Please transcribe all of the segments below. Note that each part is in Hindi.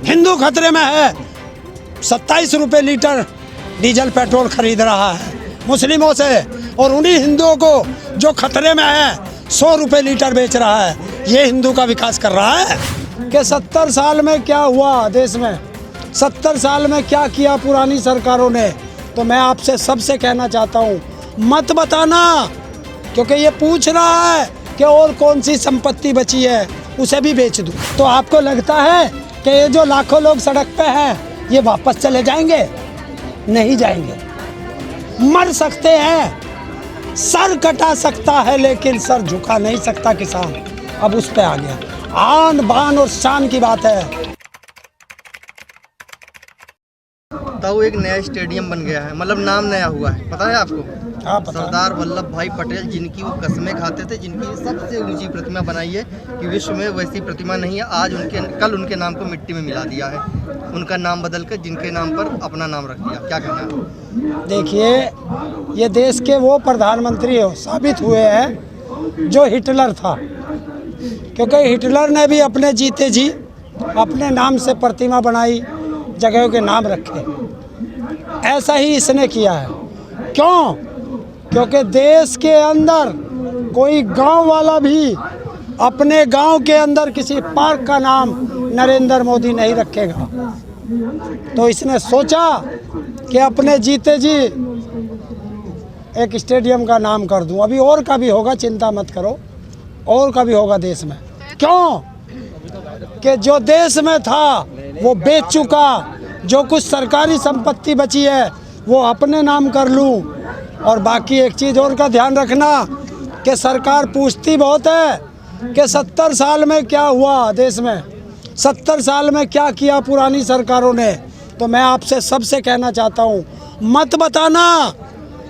हिंदू खतरे में है। 27 रुपये लीटर डीजल पेट्रोल खरीद रहा है मुस्लिमों से, और उन्हीं हिंदुओं को जो खतरे में है 100 रुपये लीटर बेच रहा है। ये हिंदू का विकास कर रहा है कि 70 साल में क्या हुआ देश में, 70 साल में क्या किया पुरानी सरकारों ने। तो मैं आपसे सबसे कहना चाहता हूँ, मत बताना, क्योंकि ये पूछ रहा है कि और कौन सी संपत्ति बची है, उसे भी बेच दूँ। तो आपको लगता है कि ये जो लाखों लोग सड़क पे हैं ये वापस चले जाएंगे? नहीं जाएंगे। मर सकते हैं, सर कटा सकता है, लेकिन सर झुका नहीं सकता किसान। अब उस पे आ गया। आन बान और शान की बात है। ताऊ एक नया स्टेडियम बन गया है, मतलब नाम नया हुआ है, पता है आपको? हाँ पता। सरदार वल्लभ भाई पटेल, जिनकी वो कसमें खाते थे, जिनकी सबसे ऊंची प्रतिमा बनाई है कि विश्व में वैसी प्रतिमा नहीं है। आज कल उनके नाम को मिट्टी में मिला दिया है, उनका नाम बदल कर जिनके नाम पर अपना नाम रख दिया। क्या कहना है? देखिए, ये देश के वो प्रधानमंत्री साबित हुए हैं जो हिटलर था, क्योंकि हिटलर ने भी अपने जीते जी अपने नाम से प्रतिमा बनाई, जगहों के नाम रखे। ऐसा ही इसने किया है। क्यों? क्योंकि देश के अंदर कोई गांव वाला भी अपने गांव के अंदर किसी पार्क का नाम नरेंद्र मोदी नहीं रखेगा। तो इसने सोचा कि अपने जीते जी एक स्टेडियम का नाम कर दूं। अभी और का भी होगा, चिंता मत करो, और का भी होगा देश में। क्यों? कि जो देश में था वो बेच चुका, जो कुछ सरकारी संपत्ति बची है वो अपने नाम कर लूं। और बाकी एक चीज़ और का ध्यान रखना कि सरकार पूछती बहुत है कि 70 साल में क्या हुआ देश में, 70 साल में क्या किया पुरानी सरकारों ने। तो मैं आपसे सबसे कहना चाहता हूँ, मत बताना,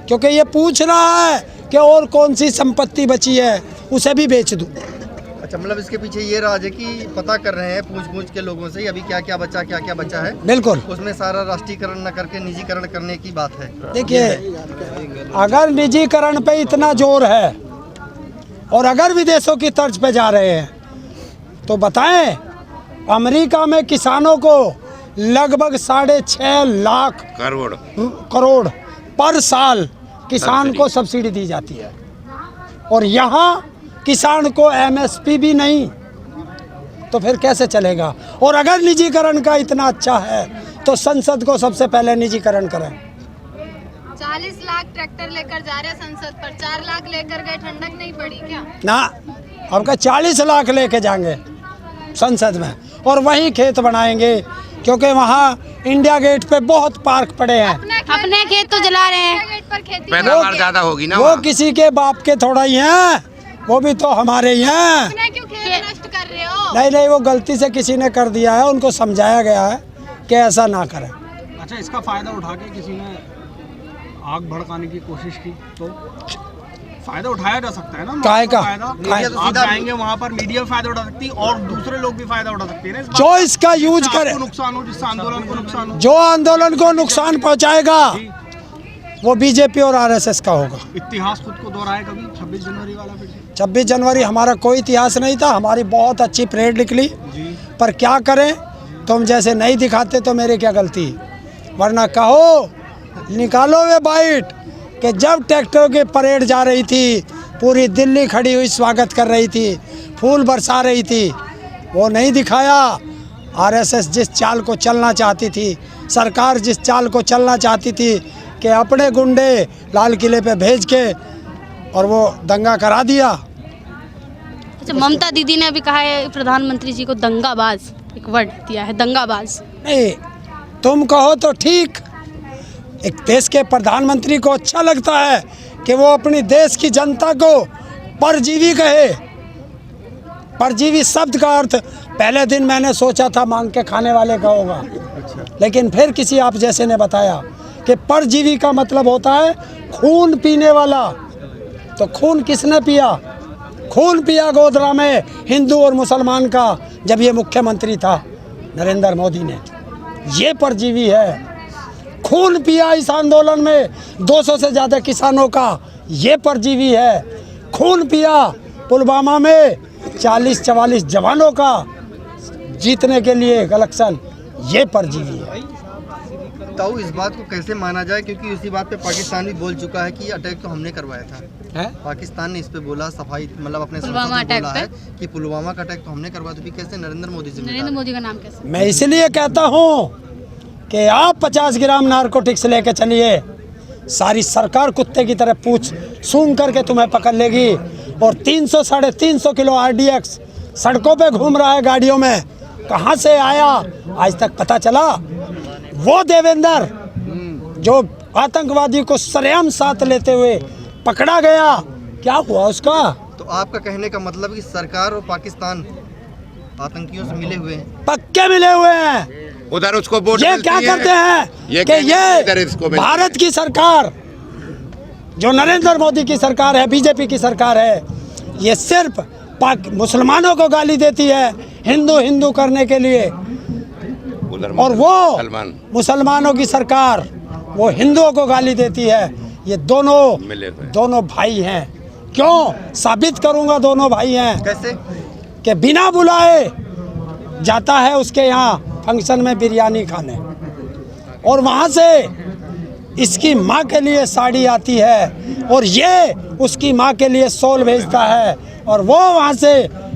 क्योंकि ये पूछ रहा है कि और कौन सी संपत्ति बची है, उसे भी बेच दूँ। अच्छा, मतलब इसके पीछे ये राज है कि पता कर रहे हैं पूछ के लोगों से अभी क्या क्या बचा है। बिल्कुल, उसमें सारा राष्ट्रीयकरण न करके निजीकरण करने की बात है। देखिए, अगर निजीकरण पे इतना जोर है और अगर विदेशों की तर्ज पे जा रहे हैं, तो बताएं, अमेरिका में किसानों को लगभग 6.5 लाख करोड़ पर साल किसान को सब्सिडी दी जाती है, और यहाँ किसान को MSP भी नहीं। तो फिर कैसे चलेगा? और अगर निजीकरण का इतना अच्छा है तो संसद को सबसे पहले निजीकरण करें। 40 लाख ट्रैक्टर लेकर जा रहे संसद पर, 4 लाख लेकर गए, ठंडक नहीं पड़ी क्या? ना, अब का 40 लाख लेके जाएंगे संसद में, और वहीं खेत बनाएंगे, क्योंकि वहाँ इंडिया गेट पे बहुत पार्क पड़े हैं। अपने खेत तो जला रहे हैं, पैदावार ज्यादा होगी ना। वो किसी के बाप के थोड़ा ही हैं, वो भी तो हमारे ही हैं। क्यों खेत नष्ट कर रहे हो? नहीं, वो गलती से किसी ने कर दिया है, उनको समझाया गया है कि ऐसा ना करें। अच्छा, इसका फायदा उठा के किसी ने आग भड़काने की कोशिश की तो फायदा उठाया जा सकता है ना। काहे का? आप जाएंगे वहाँ पर, मीडिया फायदा उठा सकती है और दूसरे लोग भी फायदा उठा सकते हैं। जो इसका यूज करे, नुकसान हो, जिससे आंदोलन को नुकसान हो, जो आंदोलन को नुकसान पहुंचाएगा वो बीजेपी और RSS का होगा। इतिहास खुद को दोहराए कभी 26 जनवरी वाला। फिर 26 जनवरी हमारा कोई इतिहास नहीं था, हमारी बहुत अच्छी परेड निकली, पर क्या करें, तुम जैसे नहीं दिखाते तो मेरी क्या गलती। वरना कहो, निकालो वे बाइट कि जब ट्रैक्टर की परेड जा रही थी, पूरी दिल्ली खड़ी हुई स्वागत कर रही थी, फूल बरसा रही थी, वो नहीं दिखाया। RSS जिस चाल को चलना चाहती थी, सरकार जिस चाल को चलना चाहती थी कि अपने गुंडे लाल किले पे भेज के और वो दंगा करा दिया। अच्छा, ममता दीदी ने अभी कहा है प्रधानमंत्री जी को दंगाबाज, एक वर्ड दिया है, दंगाबाज। नहीं, तुम कहो तो ठीक, एक देश के प्रधानमंत्री को अच्छा लगता है कि वो अपनी देश की जनता को परजीवी कहे। परजीवी शब्द का अर्थ पहले दिन मैंने सोचा था मांग के खाने वाले का होगा, लेकिन फिर किसी आप जैसे ने बताया कि परजीवी का मतलब होता है खून पीने वाला। तो खून किसने पिया? खून पिया गोधरा में हिंदू और मुसलमान का, जब ये मुख्यमंत्री था नरेंद्र मोदी ने। ये परजीवी है। खून पिया इस आंदोलन में 200 से ज़्यादा किसानों का, ये परजीवी है। खून पिया पुलवामा में 40-44 जवानों का जीतने के लिए इलेक्शन, ये परजीवी है। तो इस बात को कैसे माना जाए, क्योंकि इसी बात पे पाकिस्तान भी बोल चुका है कि अटैक तो हमने करवाया था। है? पाकिस्तान ने इस पे बोला, सफाई मतलब अपने पुलवामा संसद में अटैक बोला पे? है कि पुलवामा का अटैक तो हमने करवाया, तो भी कैसे नरेंद्र मोदी नरेंद्र जिम्मेदार? मोदी का नाम कैसे? मैं इसलिए कहता हूँ कि आप 50 ग्राम नारकोटिक्स लेके चलिए, सारी सरकार कुत्ते की तरह पूछ सूंघ करके तुम्हें पकड़ लेगी। और 300 साढ़े 300 किलो RDX सड़कों पे घूम रहा है गाड़ियों में, कहाँ से आया आज तक पता चला। वो देवेंद्र जो आतंकवादी को सरेआम साथ लेते हुए पकड़ा गया, क्या हुआ उसका? तो आपका कहने का मतलब कि सरकार और पाकिस्तान आतंकियों से मिले हुए हैं? पक्के मिले हुए हैं। उधर उसको वोट ये मिलती क्या है। करते हैं कि इधर ये इसको मिलती भारत की सरकार जो नरेंद्र मोदी की सरकार है, बीजेपी की सरकार है, ये सिर्फ मुसलमानों को गाली देती है हिंदू हिंदू करने के लिए, उधर और वो मुसलमान मुसलमानों की सरकार वो हिंदुओं को गाली देती है। ये मिले हुए। दोनों भाई हैं। क्यों साबित करूंगा दोनों भाई हैं कैसे? कि बिना बुलाए जाता है उसके यहाँ फंक्शन में बिरयानी खाने, और वहाँ से इसकी माँ के लिए साड़ी आती है, और ये उसकी माँ के लिए शॉल भेजता है, और वो वहाँ से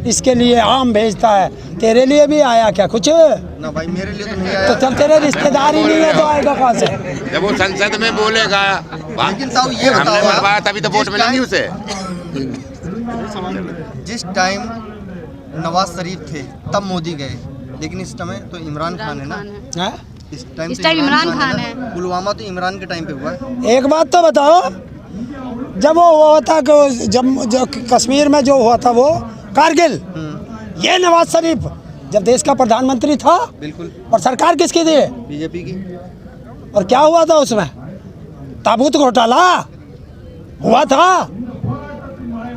इसके लिए आम भेजता है। तेरे लिए भी आया क्या कुछ? ना भाई, मेरे लिए तो नहीं तो आया। चल तेरे रिश्तेदार ही नहीं है तो आएगा कहाँ से? जब वो संसद में बोलेगा, लेकिन साहब ये हमने बताओ आप, बनवाया तभी तो वोट मिलेंगे उसे। जिस टाइम नवाज शरीफ थे तब मोदी गए, लेकिन इस समय तो इमरान खान है ना। हैं? इस टाइम इस तो टाइम इमरान ना। खान है। पुलवामा तो इमरान के टाइम पे हुआ है। एक बात तो बताओ, जब वो हुआ था कि जो कश्मीर में जो हुआ था वो कारगिल, ये नवाज शरीफ जब देश का प्रधानमंत्री था, बिल्कुल। और सरकार किसकी थी? बीजेपी की। और क्या हुआ था उसमें? ताबूत घोटाला हुआ था।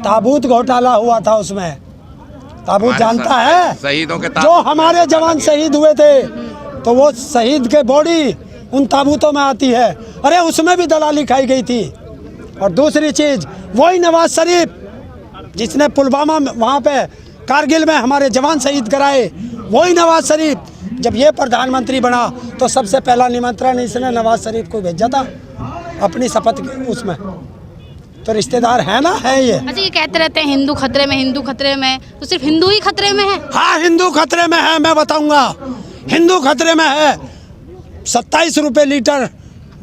ताबूत घोटाला हुआ था उसमें। ताबूत जानता है? शहीदों के जो हमारे जवान शहीद हुए थे, तो वो शहीद के बॉडी उन ताबूतों में आती है। अरे उसमें भी दलाली खाई गई थी। और दूसरी चीज, वही नवाज शरीफ जिसने पुलवामा में वहाँ पे कारगिल में हमारे जवान शहीद कराए, वही नवाज शरीफ जब ये प्रधानमंत्री बना तो सबसे पहला निमंत्रण इसने नवाज शरीफ को भेजा था अपनी शपथ उसमें। तो रिश्तेदार है ना, है ये। अच्छा, ये कहते रहते हैं हिंदू खतरे में, हिंदू खतरे में, तो सिर्फ हिंदू ही खतरे में है? हाँ, हिंदू खतरे में है, मैं बताऊंगा। हिंदू खतरे में है। 27 रुपये लीटर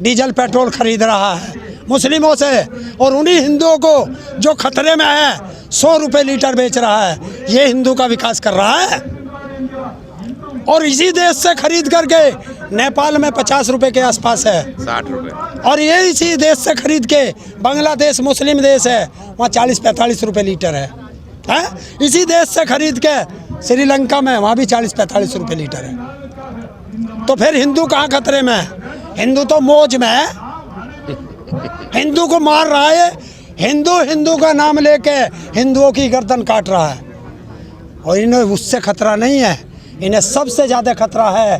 डीजल पेट्रोल खरीद रहा है मुस्लिमों से, और उन्हीं हिंदुओं को जो खतरे में है 100 रुपये लीटर बेच रहा है। ये हिंदू का विकास कर रहा है। और इसी देश से खरीद करके नेपाल में 50 रुपये के आसपास है, 60 रुपए। और ये इसी देश से खरीद के बांग्लादेश मुस्लिम देश है, वहाँ 40-45 रुपये लीटर है। इसी देश से खरीद के श्रीलंका में वहाँ भी 40-45 रुपये लीटर है। तो फिर हिंदू कहाँ खतरे में है? हिंदू तो मौज में है। हिंदू को मार रहा है, हिंदू का नाम लेके हिंदुओं की गर्दन काट रहा है। और इन्हें उससे खतरा नहीं है, इन्हें सबसे ज़्यादा खतरा है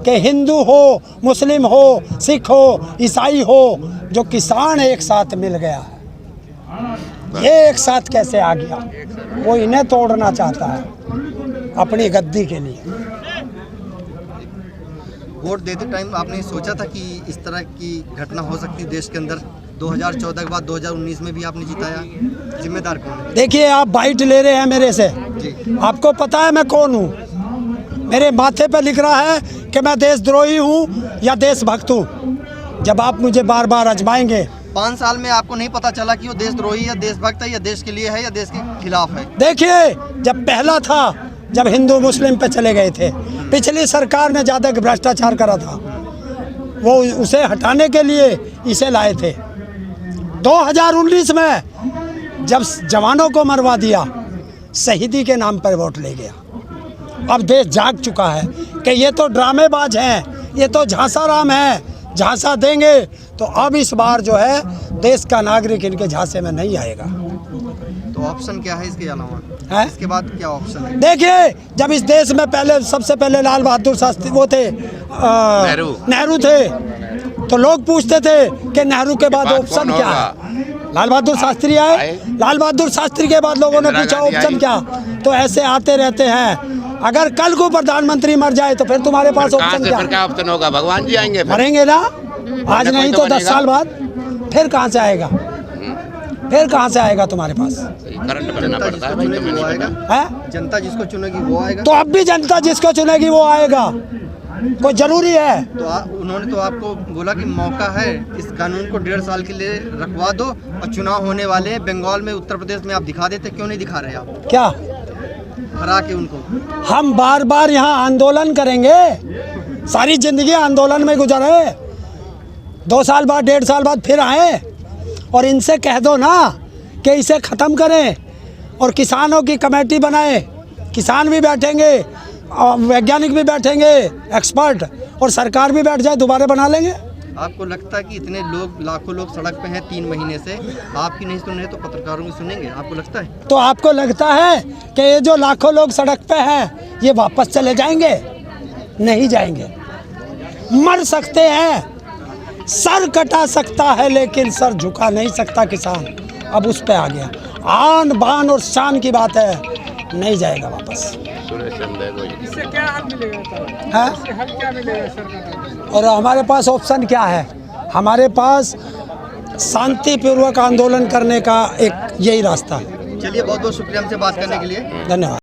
कि हिंदू हो, मुस्लिम हो, सिख हो, ईसाई हो, जो किसान एक साथ मिल गया है। ये एक साथ कैसे आ गया? वो इन्हें तोड़ना चाहता है अपनी गद्दी के लिए। वोट देते टाइम आपने सोचा था कि इस तरह की घटना हो सकती है देश के अंदर? 2014 के बाद 2019 में भी आपने जिताया, जिम्मेदार कौन है? देखिए, आप बाइट ले रहे हैं मेरे से, जी। आपको पता है मैं कौन हूँ? मेरे माथे पे लिख रहा है कि मैं देशद्रोही हूँ या देशभक्त हूँ। जब आप मुझे बार बार आजमाएंगे। 5 साल में आपको नहीं पता चला कि वो देशद्रोही या देशभक्त है, या देश के लिए है या देश के खिलाफ है? देखिए, जब पहला था, जब हिंदू मुस्लिम पे चले गए थे, पिछली सरकार ने ज़्यादा भ्रष्टाचार करा था, वो उसे हटाने के लिए इसे लाए थे। 2019 में जब जवानों को मरवा दिया, शहीदी के नाम पर वोट ले गया। अब देश जाग चुका है कि ये तो ड्रामेबाज हैं, ये तो झांसाराम हैं, झांसा देंगे। तो अब इस बार जो है देश का नागरिक इनके झांसे में नहीं आएगा। तो ऑप्शन क्या है इसके अलावा? है? इसके बाद क्या ऑप्शन है? देखिए, जब इस देश में पहले सबसे पहले लाल बहादुर शास्त्री वो थे, नेहरू थे, तो लोग पूछते थे कि नेहरू के बाद ऑप्शन क्या है? लाल बहादुर शास्त्री आए, लाल बहादुर शास्त्री के बाद लोगों ने पूछा ऑप्शन क्या? तो ऐसे आते रहते हैं। अगर कल को प्रधानमंत्री मर जाए तो फिर तुम्हारे पास कहाँ ऑप्शन से क्या फिर है? क्या ऑप्शन होगा? भगवान जी आएंगे फिर। मरेंगे ना, आज नहीं तो 10 साल बाद फिर कहाँ से आएगा? फिर कहाँ से आएगा तुम्हारे पास? करंट बनना जनता पड़ता है जिसको भाई, चुनेगी वो तो आएगा। है? जनता जिसको चुनेगी वो आएगा। तो अब भी जनता जिसको चुनेगी वो आएगा, कोई जरूरी है? तो उन्होंने तो आपको बोला कि मौका है, इस कानून को 1.5 साल के लिए रखवा दो और चुनाव होने वाले हैं बंगाल में, उत्तर प्रदेश में, आप दिखा देते, क्यों नहीं दिखा रहे आप क्या हरा के उनको? हम बार बार यहाँ आंदोलन करेंगे? सारी जिंदगी आंदोलन में गुजरे, 2 साल बाद 1.5 साल बाद फिर आए और इनसे कह दो ना कि इसे ख़त्म करें और किसानों की कमेटी बनाए, किसान भी बैठेंगे और वैज्ञानिक भी बैठेंगे, एक्सपर्ट, और सरकार भी बैठ जाए, दोबारा बना लेंगे। आपको लगता है कि इतने लोग, लाखों लोग सड़क पे हैं 3 महीने से, आपकी नहीं सुन रहे तो पत्रकारों की सुनेंगे? आपको लगता है? तो आपको लगता है कि ये जो लाखों लोग सड़क पे हैं ये वापस चले जाएंगे? नहीं जाएंगे। मर सकते हैं, सर कटा सकता है लेकिन सर झुका नहीं सकता किसान। अब उस पे आ गया, आन बान और शान की बात है, नहीं जाएगा वापस। सुरेश चंद्र को जी। इससे क्या हल मिलेगा? है? इससे हल क्या मिलेगा सरकार? और हमारे पास ऑप्शन क्या है? हमारे पास शांतिपूर्वक आंदोलन करने का एक यही रास्ता है। चलिए, बहुत बहुत शुक्रिया हमसे बात करने के लिए। धन्यवाद।